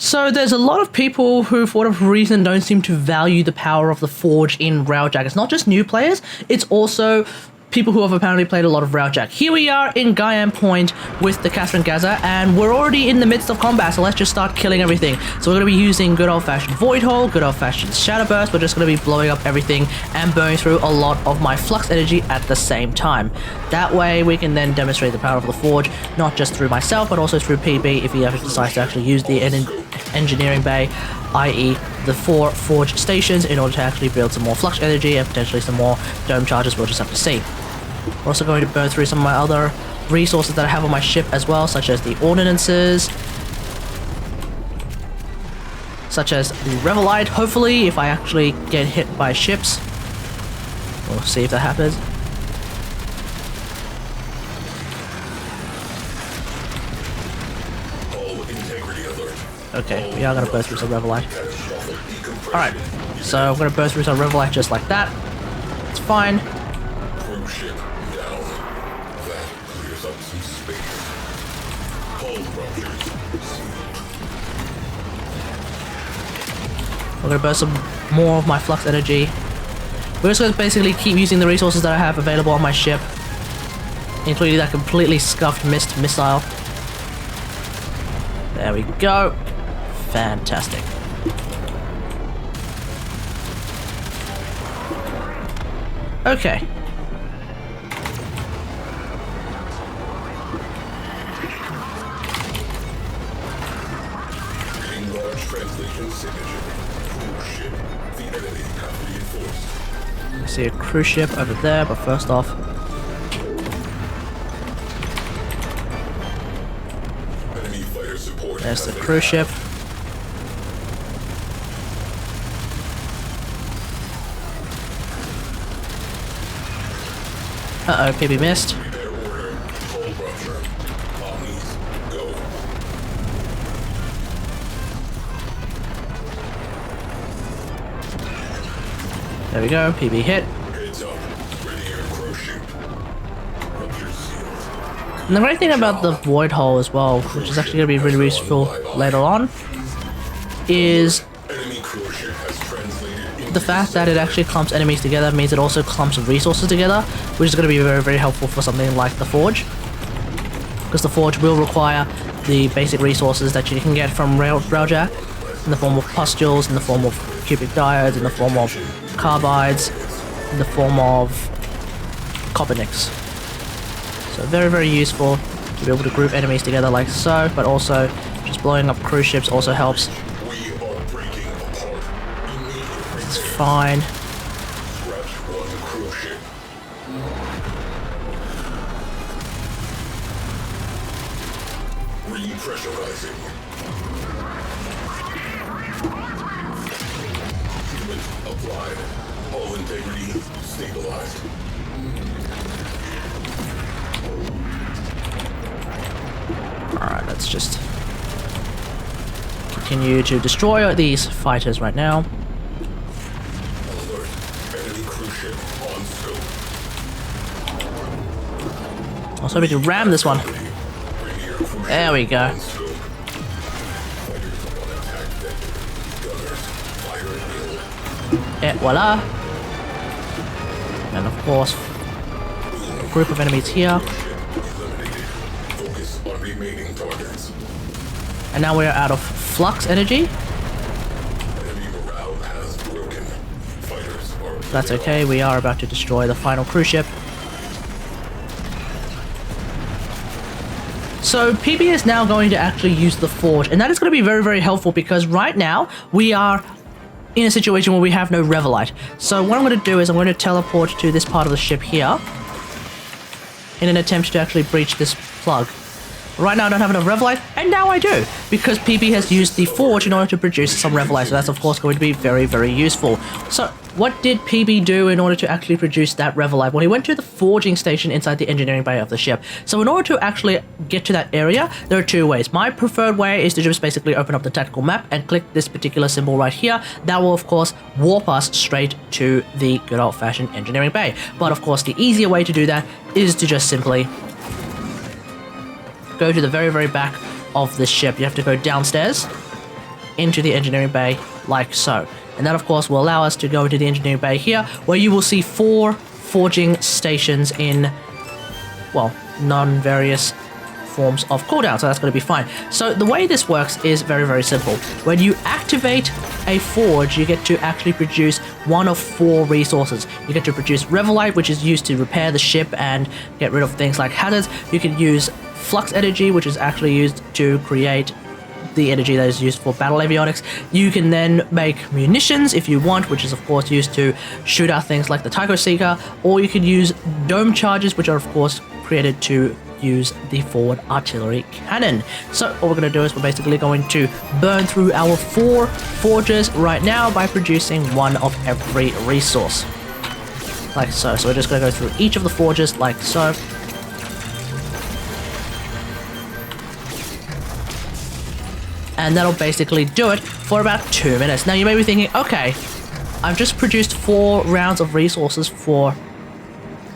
So there's a lot of people who, for whatever reason, don't seem to value the power of the Forge in Railjack. It's not just new players, it's also people who have apparently played a lot of Railjack. Here we are in Gian Point with the Catherine Gaza, and we're already in the midst of combat, so let's just start killing everything. So we're going to be using good old-fashioned Void Hole, good old-fashioned Shadow Burst. We're just going to be blowing up everything and burning through a lot of my Flux energy at the same time. That way we can then demonstrate the power of the Forge, not just through myself, but also through PB if he ever decides to actually use the engineering bay, i.e. the 4 Forge stations, in order to actually build some more Flux energy and potentially some more dome charges. We'll just have to see. We're also going to burn through some of my other resources that I have on my ship as well, such as the ordnances, such as the Revelite. Hopefully, if I actually get hit by ships, we'll see if that happens. Okay, we are going to burst through some Revelite. Alright, so I'm going to burst through some Revelite just like that. It's fine. We're going to burst some more of my Flux energy. We're just going to basically keep using the resources that I have available on my ship, including that completely scuffed mist missile. There we go. Fantastic. Okay. I see a cruise ship over there, but first off, there's the cruise ship. Uh-oh, PB missed. There we go, PB hit. And the great thing about the Void Hole as well, which is actually going to be really useful later on, is the fact that it actually clumps enemies together means it also clumps resources together, which is going to be very, very helpful for something like the Forge. Because the Forge will require the basic resources that you can get from Railjack, in the form of pustules, in the form of cubic diodes, in the form of carbides, in the form of copper nicks. So very, very useful to be able to group enemies together like so, but also just blowing up cruise ships also helps. It's fine. All integrity stabilized. Alright, let's just continue to destroy these fighters right now. Alert. Enemy cruise ship on scope. Also, we can ram this one. There we go. Yeah, voila. And of course, a group of enemies here. And now we are out of Flux energy. That's okay, we are about to destroy the final cruise ship. So PB is now going to actually use the Forge, and that is going to be very, very helpful because right now we are in a situation where we have no Revelite. So what I'm going to do is I'm going to teleport to this part of the ship here in an attempt to actually breach this plug. Right now I don't have enough Revelite, and now I do, because PB has used the Forge in order to produce some Revelite, so that's of course going to be very, very useful. So what did PB do in order to actually produce that Revelite? Well, he went to the forging station inside the engineering bay of the ship. So in order to actually get to that area, there are two ways. My preferred way is to just basically open up the tactical map and click this particular symbol right here. That will of course warp us straight to the good old-fashioned engineering bay. But of course the easier way to do that is to just simply go to the very, very back of this ship. You have to go downstairs into the engineering bay like so. And that of course will allow us to go into the engineering bay here, where you will see 4 forging stations in, well, non-various forms of cooldown, so that's going to be fine. So the way this works is very, very simple. When you activate a forge, you get to actually produce one of 4 resources. You get to produce Revelite, which is used to repair the ship and get rid of things like hazards. You can use Flux Energy, which is actually used to create the energy that is used for battle avionics. You can then make munitions if you want, which is of course used to shoot out things like the Tycho Seeker, or you can use dome charges, which are of course created to use the forward artillery cannon. So what we're going to do is we're basically going to burn through our 4 forges right now by producing one of every resource. Like so. So we're just going to go through each of the forges like so. And that'll basically do it for about 2 minutes. Now you may be thinking, okay, I've just produced 4 rounds of resources for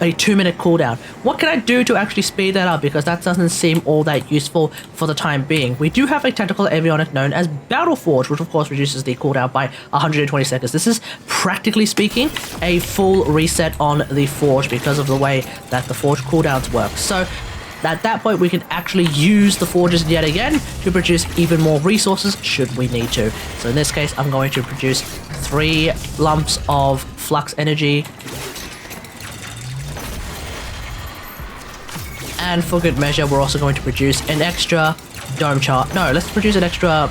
a 2-minute cooldown. What can I do to actually speed that up? Because that doesn't seem all that useful for the time being. We do have a tactical avionic known as Battle Forge, which of course reduces the cooldown by 120 seconds. This is, practically speaking, a full reset on the forge because of the way that the forge cooldowns work. So at that point, we can actually use the forges yet again to produce even more resources should we need to. So in this case, I'm going to produce 3 lumps of flux energy. And for good measure, we're also going to produce an extra dome charge. Let's produce an extra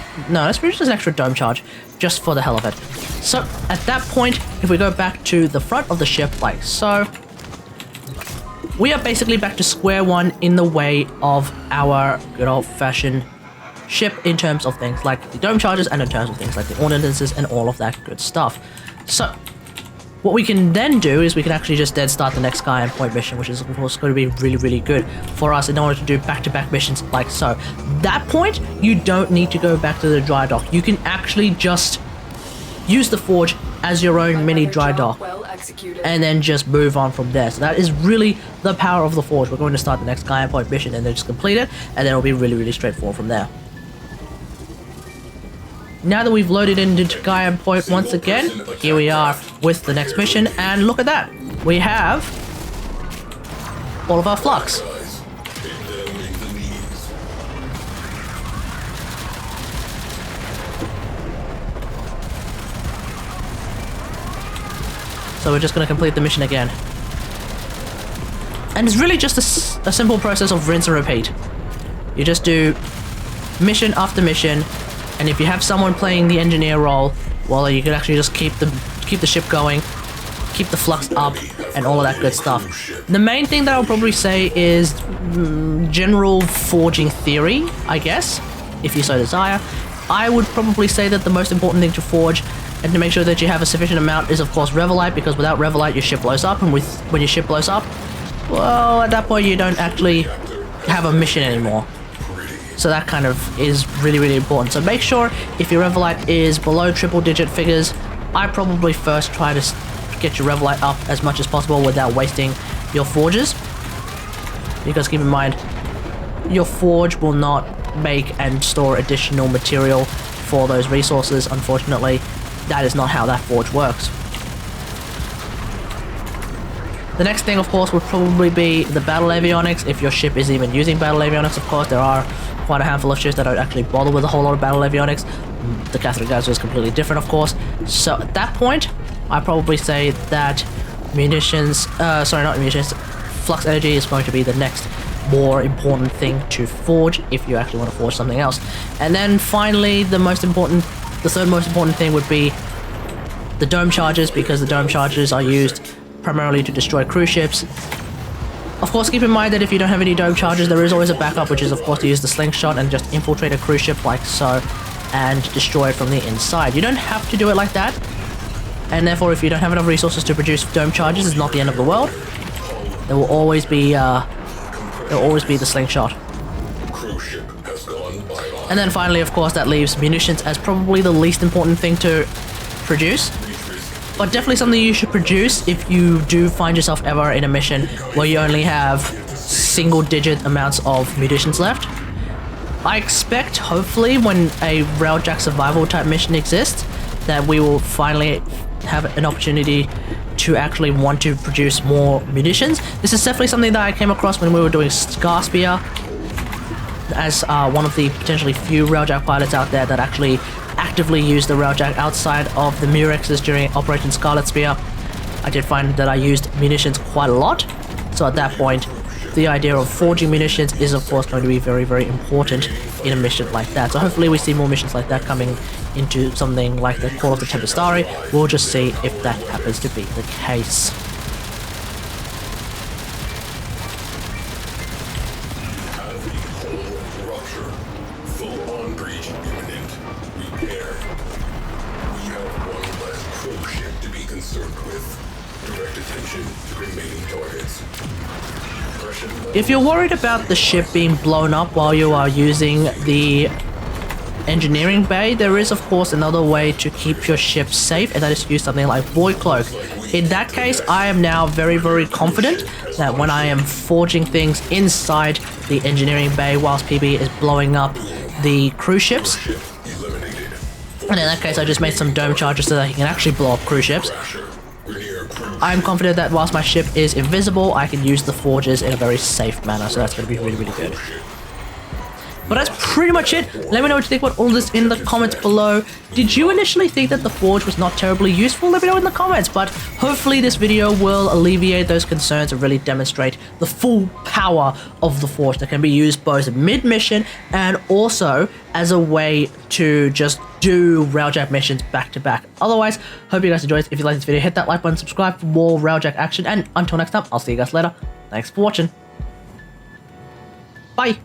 dome charge just for the hell of it. So at that point, if we go back to the front of the ship like so, we are basically back to square one in the way of our good old-fashioned ship in terms of things like the dome charges and in terms of things like the ordnances and all of that good stuff. So what we can then do is we can actually just dead start the next Gian Point mission, which is of course going to be really, really good for us in order to do back-to-back missions like so. That point, you don't need to go back to the dry dock. You can actually just use the forge as your own mini dry dock and then just move on from there. So that is really the power of the forge. We're going to start the next Gian Point mission and then just complete it, and then it'll be really, really straightforward from there. Now that we've loaded into Gian Point once again, here we are with the next mission, and look at that. We have all of our flux. So we're just going to complete the mission again. And it's really just a simple process of rinse and repeat. You just do mission after mission, and if you have someone playing the engineer role, well, you can actually just keep the ship going, keep the flux up, and all of that good stuff. The main thing that I'll probably say is general forging theory, I guess, if you so desire. I would probably say that the most important thing to forge and to make sure that you have a sufficient amount is of course Revelite, because without Revelite your ship blows up, and when your ship blows up, well, at that point you don't actually have a mission anymore. So that kind of is really, really important. So make sure if your Revelite is below triple-digit figures, I probably first try to get your Revelite up as much as possible without wasting your forges. Because keep in mind, your forge will not make and store additional material for those resources, unfortunately. That is not how that forge works. The next thing, of course, would probably be the battle avionics. If your ship is even using battle avionics, of course, there are quite a handful of ships that don't actually bother with a whole lot of battle avionics. The Catholic Geyser is completely different, of course. So at that point, I probably say that flux energy is going to be the next more important thing to forge if you actually want to forge something else. And then finally, the third most important thing would be the dome charges, because the dome charges are used primarily to destroy cruise ships. Of course, keep in mind that if you don't have any dome charges, there is always a backup, which is of course to use the slingshot and just infiltrate a cruise ship like so and destroy it from the inside. You don't have to do it like that, and therefore if you don't have enough resources to produce dome charges, it's not the end of the world. There will always be the slingshot. And then finally, of course, that leaves munitions as probably the least important thing to produce, but definitely something you should produce if you do find yourself ever in a mission where you only have single-digit amounts of munitions left. I expect, hopefully, when a Railjack survival type mission exists, that we will finally have an opportunity to actually want to produce more munitions. This is definitely something that I came across when we were doing Scar Spear, as one of the potentially few Railjack pilots out there that actually actively use the Railjack outside of the Murexes during Operation Scarlet Spear. I did find that I used munitions quite a lot, so at that point, the idea of forging munitions is of course going to be very, very important in a mission like that. So hopefully we see more missions like that coming into something like the Call of the Tempestari. We'll just see if that happens to be the case. Rupture. Full-on breach imminent. Repair. We have one less probe ship to be concerned with. Direct attention to remaining targets. If you're worried about the ship being blown up while you are using the engineering bay, there is of course another way to keep your ship safe, and that is to use something like Void Cloak. In that case, I am now very, very confident that when I am forging things inside the engineering bay whilst PB is blowing up the cruise ships, and in that case I just made some dome charges so that he can actually blow up cruise ships, I'm confident that whilst my ship is invisible, I can use the forges in a very safe manner, so that's going to be really, really good. But that's pretty much it. Let me know what you think about all this in the comments below. Did you initially think that the forge was not terribly useful? Let me know in the comments, but hopefully this video will alleviate those concerns and really demonstrate the full power of the forge that can be used both mid-mission and also as a way to just do Railjack missions back to back. Otherwise, hope you guys enjoyed. If you like this video, hit that like button, subscribe for more Railjack action, and until next time, I'll see you guys later. Thanks for watching. Bye!